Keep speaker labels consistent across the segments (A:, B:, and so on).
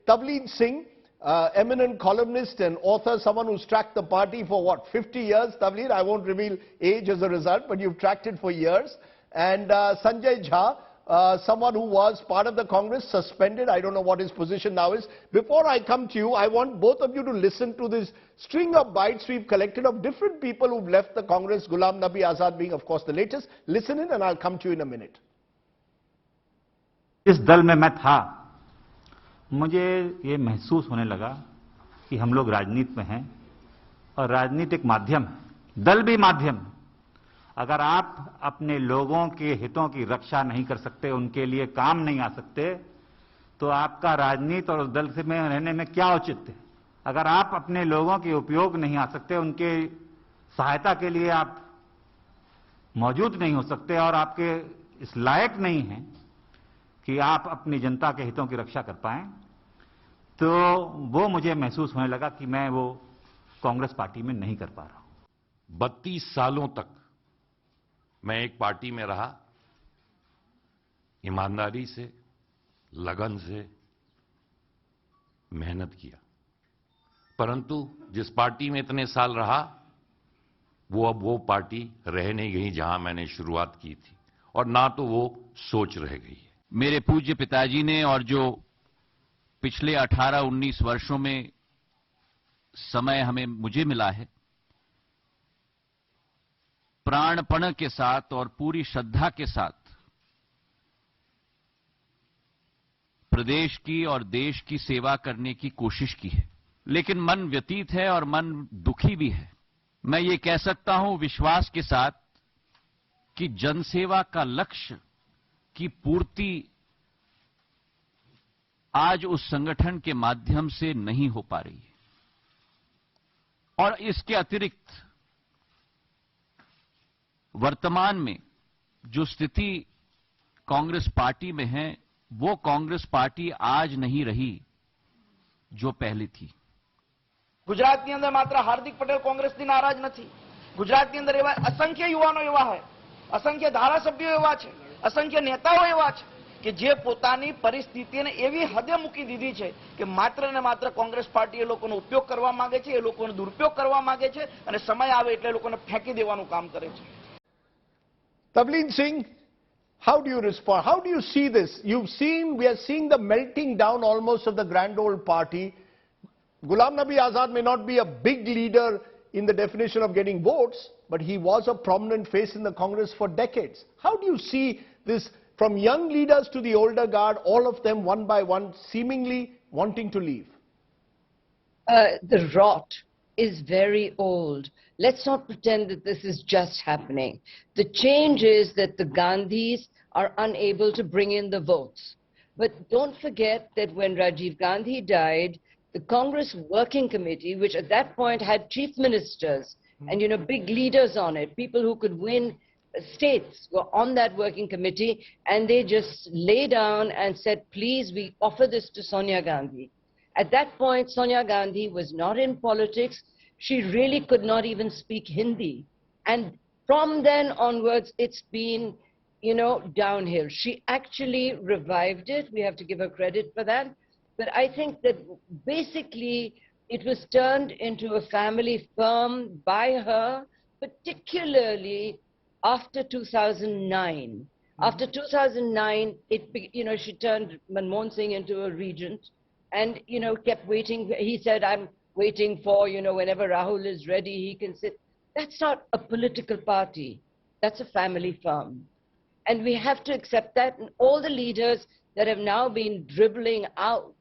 A: Tavleen Singh, eminent columnist and author, someone who's tracked the party for what, 50 years, Tavleen? I won't reveal age as a result, but you've tracked it for years. And Sanjay Jha, someone who was part of the Congress, suspended. I don't know what his position now is. Before I come to you, I want both of you to listen to this string of bites we've collected of different people who've left the Congress, Ghulam Nabi Azad being, of course, the latest. Listen in and I'll come to you in a minute.
B: इस दल में मैं था, मुझे ये महसूस होने लगा कि हम लोग राजनीति में हैं और राजनीति एक माध्यम है, दल भी माध्यम है। अगर आप अपने लोगों के हितों की रक्षा नहीं कर सकते, उनके लिए काम नहीं आ सकते, तो आपका राजनीति और उस दल से में रहने में क्या औचित्य है? अगर आप अपने लोगों के उपयोग नहीं आ सकते, उनके सहायता के लिए आप मौजूद नहीं हो सकते और आपके इस लायक नहीं हैं कि आप अपनी जनता के हितों की रक्षा कर पाएं, तो वो मुझे महसूस होने लगा कि मैं वो कांग्रेस पार्टी में नहीं कर पा रहा हूं।
C: 32 सालों तक मैं एक पार्टी में रहा, ईमानदारी से, लगन से मेहनत किया, परंतु जिस पार्टी में इतने साल रहा, वो अब वो पार्टी रह नहीं गई जहां मैंने शुरुआत की थी, और ना तो वो सोच रह गई है।
D: मेरे पूज्य पिताजी ने और जो पिछले 18-19 वर्षों में समय मुझे मिला है, प्राणपण के साथ और पूरी श्रद्धा के साथ प्रदेश की और देश की सेवा करने की कोशिश की है, लेकिन मन व्यतीत है और मन दुखी भी है। मैं ये कह सकता हूं विश्वास के साथ कि जनसेवा का लक्ष्य की पूर्ति आज उस संगठन के माध्यम से नहीं हो पा रही है, और इसके अतिरिक्त वर्तमान में जो स्थिति कांग्रेस पार्टी में है, वो कांग्रेस पार्टी आज नहीं रही जो पहले थी।
E: गुजरातની અંદર માત્ર હાર્દિક પટેલ કોંગ્રેસથી નારાજ નથી, ગુજરાતની અંદર એવા અસંખ્ય યુવાનો એવા છે, અસંખ્ય ધારાસભ્યો એવા છે, અસંખ્ય નેતાઓ એવા છે કે જે પોતાની પરિસ્થિતિને એવી હદે મૂકી દીધી છે કે માત્ર ને માત્ર કોંગ્રેસ પાર્ટી એ લોકોનો ઉપયોગ કરવા માંગે છે, એ લોકોનો દુરુપયોગ કરવા માંગે છે અને સમય આવે એટલે લોકોને ફેંકી દેવાનું કામ કરે છે.
A: Tavleen Singh, how do you respond? How do you see this? We are seeing the melting down almost of the grand old party. Ghulam Nabi Azad may not be a big leader in the definition of getting votes, but he was a prominent face in the Congress for decades. How do you see this from young leaders to the older guard, all of them one by one seemingly wanting to leave?
F: The rot is very old. Let's not pretend that this is just happening. The change is that the Gandhis are unable to bring in the votes. But don't forget that when Rajiv Gandhi died, the Congress Working Committee, which at that point had chief ministers and, big leaders on it, people who could win states were on that working committee, and they just lay down and said, please, we offer this to Sonia Gandhi. At that point, Sonia Gandhi was not in politics. She really could not even speak Hindi. And from then onwards, it's been, downhill. She actually revived it. We have to give her credit for that. But I think that basically it was turned into a family firm by her, particularly after 2009. After 2009, she turned Manmohan Singh into a regent and, kept waiting. He said, I'm waiting for, whenever Rahul is ready, he can sit. That's not a political party. That's a family firm. And we have to accept that. And all the leaders that have now been dribbling out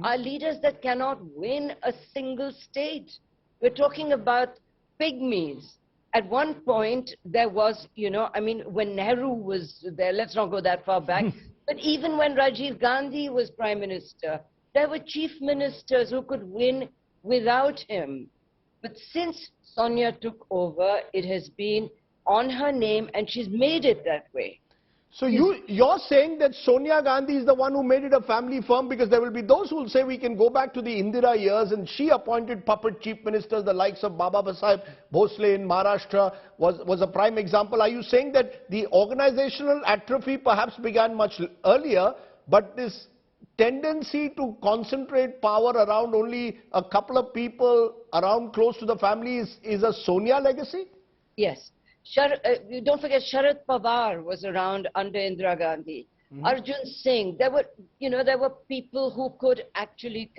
F: are leaders that cannot win a single state. We're talking about pygmies. At one point, there was, when Nehru was there, let's not go that far back, but even when Rajiv Gandhi was Prime Minister, there were chief ministers who could win without him. But since Sonia took over, it has been on her name, and she's made it that way.
A: So you're saying that Sonia Gandhi is the one who made it a family firm, because there will be those who will say we can go back to the Indira years and she appointed puppet chief ministers, the likes of Baba Sahib Bhosle in Maharashtra was a prime example. Are you saying that the organizational atrophy perhaps began much earlier, but this tendency to concentrate power around only a couple of people around close to the family is a Sonia legacy?
F: Yes. Don't forget, Sharad Pawar was around under Indira Gandhi. Arjun Singh. There were people who could actually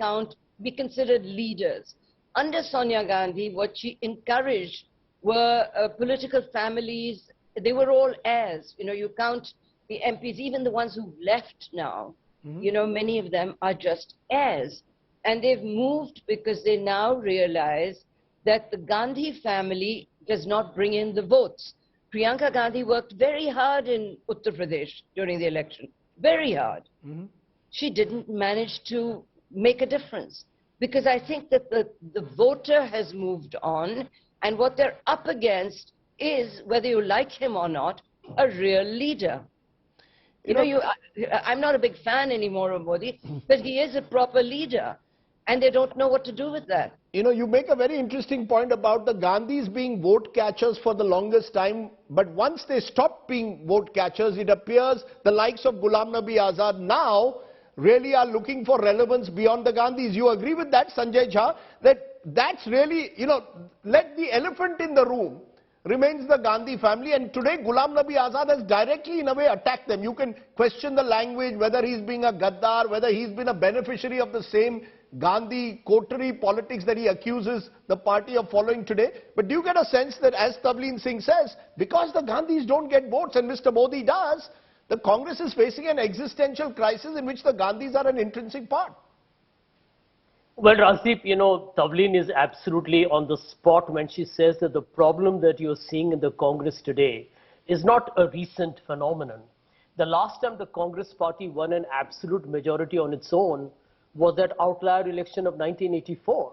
F: be considered leaders. Under Sonia Gandhi, what she encouraged were political families. They were all heirs. You count the MPs, even the ones who've left now. Many of them are just heirs. And they've moved because they now realize that the Gandhi family does not bring in the votes. Priyanka Gandhi worked very hard in Uttar Pradesh during the election. Very hard. She didn't manage to make a difference. Because I think that the voter has moved on, and what they're up against is, whether you like him or not, a real leader. I'm not a big fan anymore of Modi, but he is a proper leader, and they don't know what to do with that.
A: You make a very interesting point about the Gandhis being vote catchers for the longest time, but once they stopped being vote catchers, it appears the likes of Ghulam Nabi Azad now really are looking for relevance beyond the Gandhis. You agree with that, Sanjay Jha? That's really, let the elephant in the room remains the Gandhi family, and today Ghulam Nabi Azad has directly in a way attacked them. You can question the language, whether he's being a Gaddar, whether he's been a beneficiary of the same Gandhi coterie politics that he accuses the party of following today. But do you get a sense that, as Tavleen Singh says, because the Gandhis don't get votes and Mr. Modi does, the Congress is facing an existential crisis in which the Gandhis are an intrinsic part?
G: Well, Rajdeep, Tavleen is absolutely on the spot when she says that the problem that you're seeing in the Congress today is not a recent phenomenon. The last time the Congress party won an absolute majority on its own was that outlier election of 1984.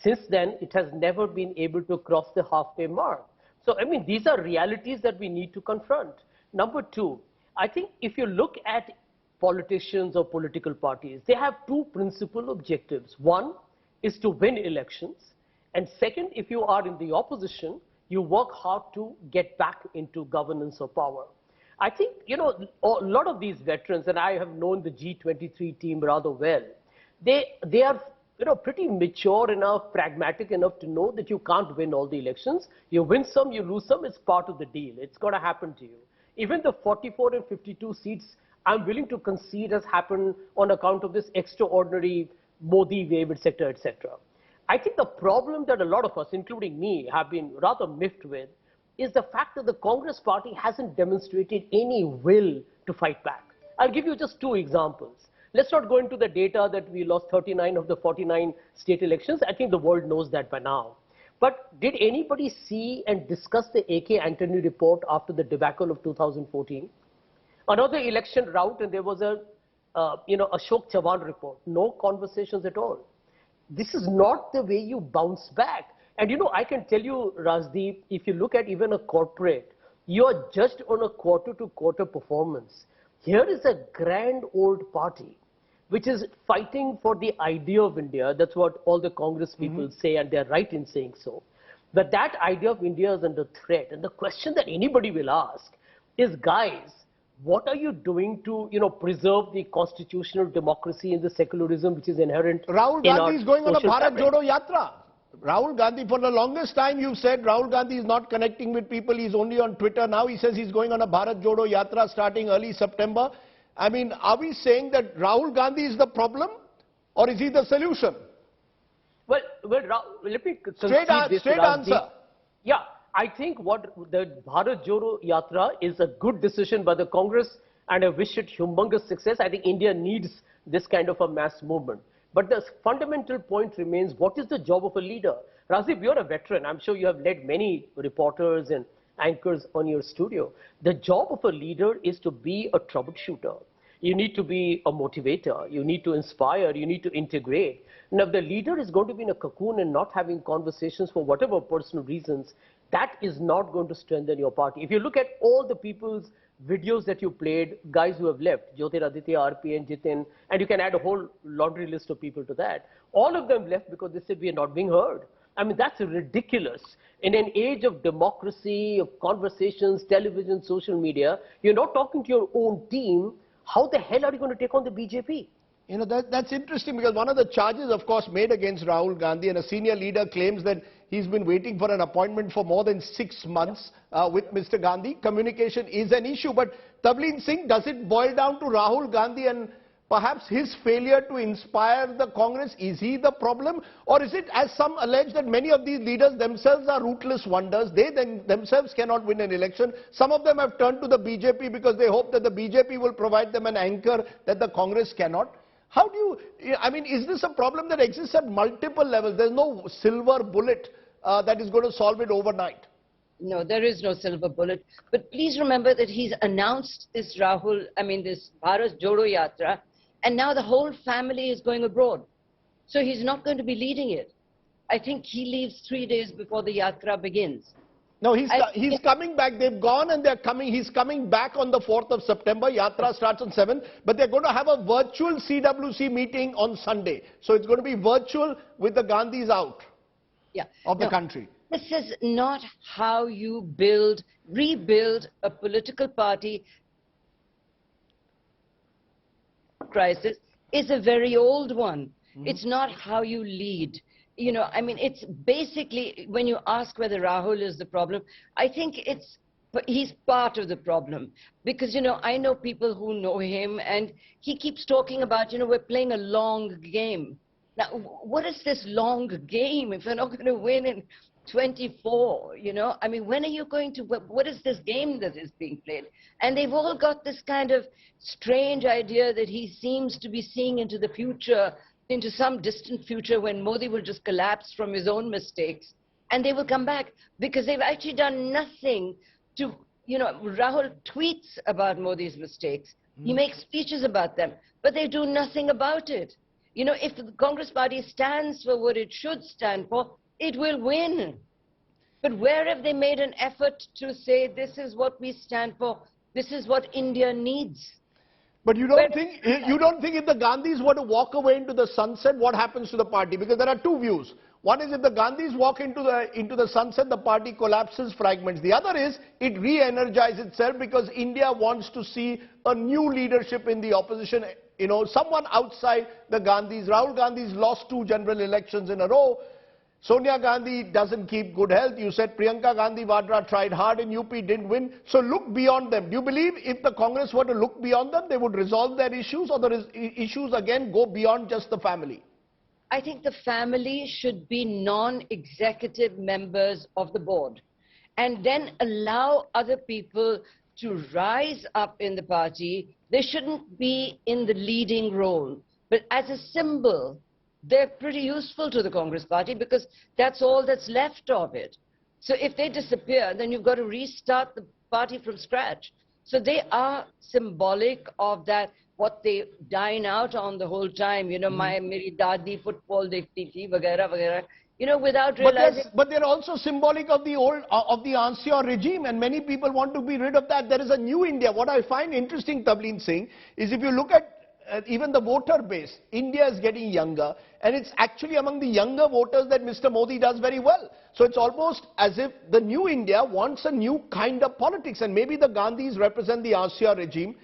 G: Since then, it has never been able to cross the halfway mark. So, these are realities that we need to confront. Number two, I think if you look at politicians or political parties, they have two principal objectives. One is to win elections. And second, if you are in the opposition, you work hard to get back into governance or power. I think, a lot of these veterans, and I have known the G23 team rather well, they are pretty mature enough, pragmatic enough to know that you can't win all the elections. You win some, you lose some, it's part of the deal. It's going to happen to you. Even the 44 and 52 seats, I'm willing to concede has happened on account of this extraordinary Modi wave, etc., etc. I think the problem that a lot of us, including me, have been rather miffed with is the fact that the Congress party hasn't demonstrated any will to fight back. I'll give you just two examples. Let's not go into the data that we lost 39 of the 49 state elections. I think the world knows that by now. But did anybody see and discuss the A.K. Antony report after the debacle of 2014? Another election rout, and there was a Ashok Chavan report. No conversations at all. This is not the way you bounce back. And I can tell you, Rajdeep, if you look at even a corporate, you are judged on a quarter-to-quarter performance. Here is a grand old party which is fighting for the idea of India. That's what all the Congress people say, and they're right in saying so. But that idea of India is under threat. And the question that anybody will ask is, guys, what are you doing to, preserve the constitutional democracy and the secularism which is inherent?
A: Rahul Gandhi is going on a Bharat Jodo Yatra. Rahul Gandhi, for the longest time you've said Rahul Gandhi is not connecting with people, he's only on Twitter. Now he says he's going on a Bharat Jodo Yatra starting early September. Are we saying that Rahul Gandhi is the problem, or is he the solution?
G: Well, let me
A: straight answer.
G: Yeah, I think what the Bharat Jodo Yatra is a good decision by the Congress, and I wish it humongous success. I think India needs this kind of a mass movement. But the fundamental point remains, what is the job of a leader? Rajiv, you're a veteran. I'm sure you have led many reporters and anchors on your studio. The job of a leader is to be a troubleshooter. You need to be a motivator. You need to inspire. You need to integrate. Now, if the leader is going to be in a cocoon and not having conversations for whatever personal reasons, that is not going to strengthen your party. If you look at all the people's videos that you played, guys who have left, Jyotiraditya, RP and Jitin, and you can add a whole laundry list of people to that. All of them left because they said we are not being heard. That's ridiculous. In an age of democracy, of conversations, television, social media, you're not talking to your own team. How the hell are you going to take on the BJP?
A: You know, that's interesting because one of the charges, of course, made against Rahul Gandhi, and a senior leader claims that he's been waiting for an appointment for more than 6 months with Mr. Gandhi. Communication is an issue. But Tavleen Singh, does it boil down to Rahul Gandhi and perhaps his failure to inspire the Congress? Is he the problem? Or is it, as some allege, that many of these leaders themselves are rootless wonders? They themselves cannot win an election. Some of them have turned to the BJP because they hope that the BJP will provide them an anchor that the Congress cannot. How do you, I mean, is this a problem that exists at multiple levels? There's no silver bullet that is going to solve it overnight.
F: No, there is no silver bullet. But please remember that he's announced this this Bharat Jodo Yatra, and now the whole family is going abroad. So he's not going to be leading it. I think he leaves 3 days before the Yatra begins.
A: No, he's coming back. They've gone and they're coming. He's coming back on the 4th of September. Yatra starts on 7th. But they're going to have a virtual CWC meeting on Sunday. So it's going to be virtual with the Gandhis out of the country.
F: This is not how you rebuild a political party. Crisis is a very old one. It's not how you lead. You know, I mean, it's basically, when you ask whether Rahul is the problem, I think he's part of the problem. Because, you know, I know people who know him, and he keeps talking about, you know, we're playing a long game. Now, what is this long game if we're not going to win in 24, you know? I mean, when are you going to, what is this game that is being played? And they've all got this kind of strange idea that he seems to be seeing into the future, into some distant future when Modi will just collapse from his own mistakes, and they will come back because they've actually done nothing to, you know, Rahul tweets about Modi's mistakes. He makes speeches about them, but they do nothing about it. You know, if the Congress party stands for what it should stand for, it will win. But where have they made an effort to say, this is what we stand for, this is what India needs?
A: But you don't think if the Gandhis were to walk away into the sunset, what happens to the party? Because there are two views. One is if the Gandhis walk into the sunset, the party collapses, fragments. The other is it re-energizes itself because India wants to see a new leadership in the opposition. You know, someone outside the Gandhis. Rahul Gandhi's lost 2 general elections in a row. Sonia Gandhi doesn't keep good health. You said Priyanka Gandhi Vadra tried hard in UP, didn't win. So look beyond them. Do you believe if the Congress were to look beyond them, they would resolve their issues, or the issues again go beyond just the family?
F: I think the family should be non-executive members of the board, and then allow other people to rise up in the party. They shouldn't be in the leading role, but as a symbol, they're pretty useful to the Congress party because that's all that's left of it. So if they disappear, then you've got to restart the party from scratch. So they are symbolic of that, what they dine out on the whole time. You know, meri dadi football dekhti thi, vagera, vagera. You know, without realizing.
A: But they're also symbolic of the old, of the ancien regime, and many people want to be rid of that. There is a new India. What I find interesting, Tavleen Singh, is if you look at even the voter base, India is getting younger, and it's actually among the younger voters that Mr. Modi does very well. So it's almost as if the new India wants a new kind of politics, and maybe the Gandhis represent the ancien regime.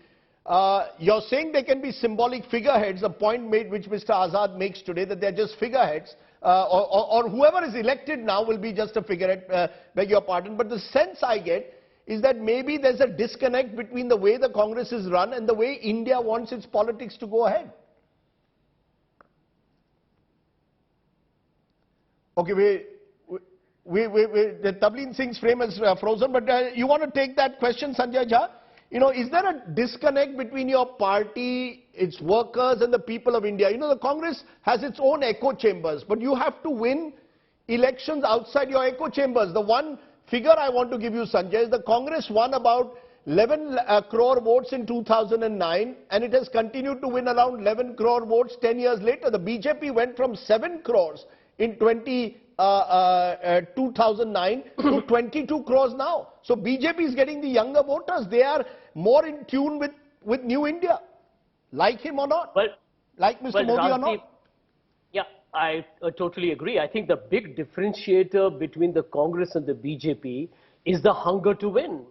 A: You're saying they can be symbolic figureheads, a point made which Mr. Azad makes today, that they're just figureheads, or whoever is elected now will be just a figurehead, beg your pardon. But the sense I get is that maybe there's a disconnect between the way the Congress is run and the way India wants its politics to go ahead. Okay, the Tavleen Singh's frame is frozen, but you want to take that question, Sanjay Jha? You know, is there a disconnect between your party, its workers, and the people of India? You know, the Congress has its own echo chambers, but you have to win elections outside your echo chambers. The one figure I want to give you, Sanjay, is the Congress won about 11 crore votes in 2009, and it has continued to win around 11 crore votes 10 years later. The BJP went from 7 crores in 2009 to 22 crores now. So BJP is getting the younger voters. They are more in tune with New India. Like him or not?
G: Well,
A: like Mr. Modi or not?
G: Yeah, I totally agree. I think the big differentiator between the Congress and the BJP is the hunger to win.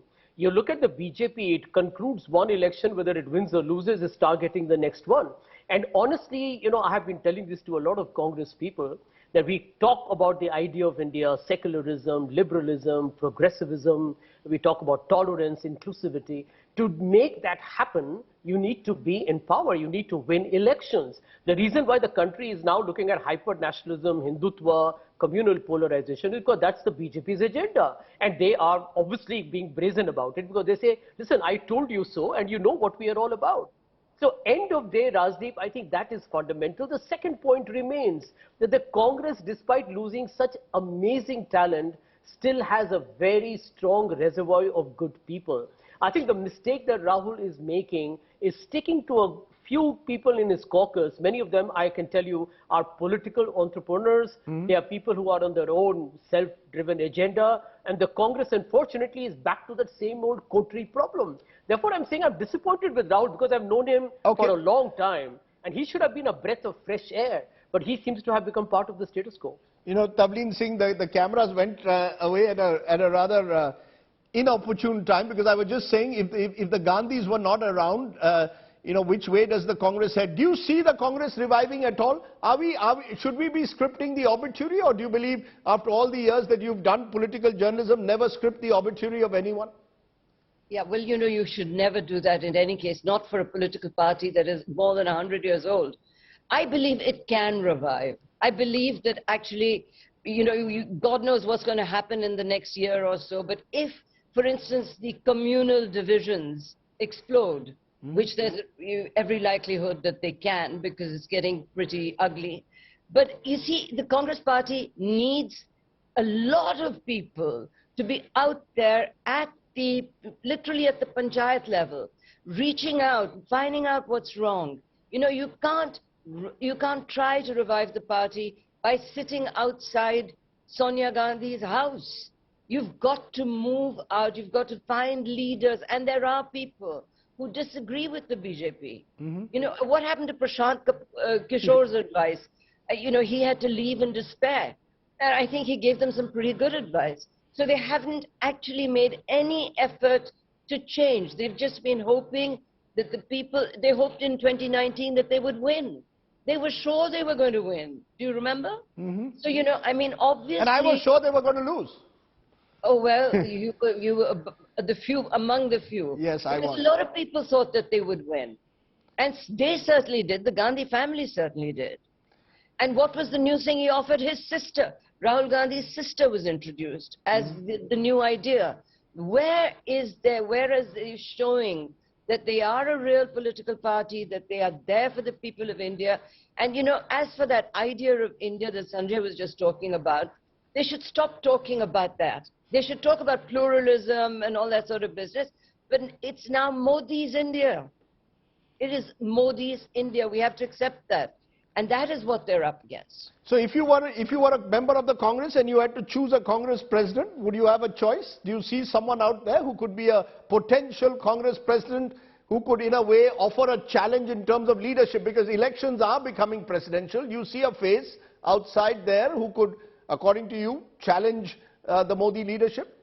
G: You look at the BJP, it concludes one election, whether it wins or loses, is targeting the next one. And honestly, I have been telling this to a lot of Congress people, that we talk about the idea of India, secularism, liberalism, progressivism, we talk about tolerance, inclusivity. To make that happen, you need to be in power, you need to win elections. The reason why the country is now looking at hyper-nationalism, Hindutva, communal polarization, is because that's the BJP's agenda. And they are obviously being brazen about it, because they say, listen, I told you so, and you know what we are all about. So end of day, Rajdeep, I think that is fundamental. The second point remains that the Congress, despite losing such amazing talent, still has a very strong reservoir of good people. I think the mistake that Rahul is making is sticking to a few people in his caucus. Many of them, I can tell you, are political entrepreneurs. They are people who are on their own self-driven agenda. And the Congress, unfortunately, is back to that same old coterie problem. Therefore, I'm saying I'm disappointed with Rahul because I've known him for a long time. And he should have been a breath of fresh air. But he seems to have become part of the status quo.
A: Tavleen Singh, the cameras went away at a rather inopportune time, because I was just saying, if the Gandhis were not around, which way does the Congress head? Do you see the Congress reviving at all? Should we be scripting the obituary, or do you believe after all the years that you've done political journalism, never script the obituary of anyone?
F: Yeah, well, you should never do that in any case, not for a political party that is more than 100 years old. I believe it can revive. I believe that actually, God knows what's going to happen in the next year or so, but if, for instance, the communal divisions explode, which there's every likelihood that they can, because it's getting pretty ugly. But you see, the Congress party needs a lot of people to be out there literally at the panchayat level, reaching out, finding out what's wrong. You can't try to revive the party by sitting outside Sonia Gandhi's house. You've got to move out, you've got to find leaders, and there are people who disagree with the BJP. What happened to Prashant Kishore's advice? He had to leave in despair. And I think he gave them some pretty good advice. So they haven't actually made any effort to change. They've just been hoping that they hoped in 2019 that they would win. They were sure they were going to win. Do you remember? So, obviously...
A: And I was sure they were going to lose.
F: Oh, well, you were among the few.
A: Yes, I was.
F: A lot of people thought that they would win. And they certainly did. The Gandhi family certainly did. And what was the new thing he offered? His sister. Rahul Gandhi's sister was introduced as the new idea. Where is it showing that they are a real political party, that they are there for the people of India? And, as for that idea of India that Sanjay was just talking about, they should stop talking about that. They should talk about pluralism and all that sort of business. But it's now Modi's India. It is Modi's India. We have to accept that. And that is what they're up against.
A: So if you were a member of the Congress and you had to choose a Congress president, would you have a choice? Do you see someone out there who could be a potential Congress president, who could in a way offer a challenge in terms of leadership? Because elections are becoming presidential. You see a face outside there who could, according to you, challenge the Modi leadership?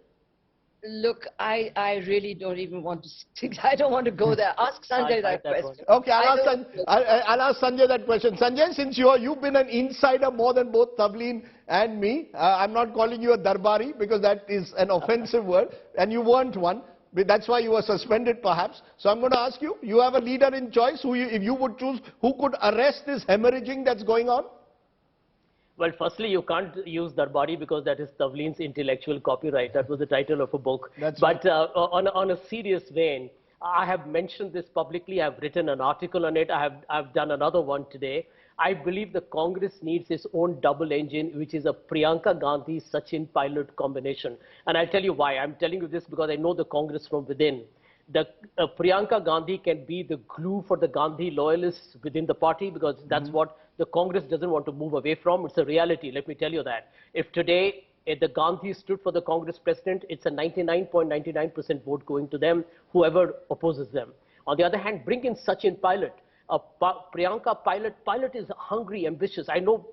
F: Look, I really don't even want to. I don't want to go there. Ask Sanjay that question.
A: Okay, I'll ask Sanjay that question. Sanjay, since you've been an insider more than both Tavleen and me, I'm not calling you a darbari because that is an offensive word, and you weren't one. That's why you were suspended, perhaps. So I'm going to ask you: you have a leader in choice who, if you would choose, who could arrest this hemorrhaging that's going on?
G: Well, firstly, you can't use Darbari because that is Tavleen's intellectual copyright. That was the title of a book. But on a serious vein, I have mentioned this publicly. I've written an article on it. I've done another one today. I believe the Congress needs its own double engine, which is a Priyanka Gandhi Sachin pilot combination. And I'll tell you why. I'm telling you this because I know the Congress from within. Priyanka Gandhi can be the glue for the Gandhi loyalists within the party, because that's what the Congress doesn't want to move away from. It's a reality, let me tell you that. If today the Gandhis stood for the Congress president, it's a 99.99% vote going to them, whoever opposes them. On the other hand, bring in Sachin pilot. Priyanka pilot is hungry, ambitious. I know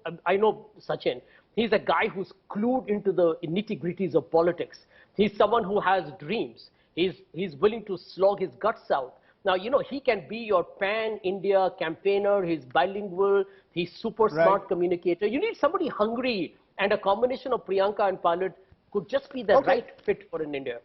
G: Sachin. He's a guy who's clued into the nitty-gritties of politics. He's someone who has dreams. He's willing to slog his guts out. Now, you know, he can be your pan-India campaigner. He's bilingual. He's super smart communicator. You need somebody hungry, and a combination of Priyanka and Pilot could just be the right fit for in India.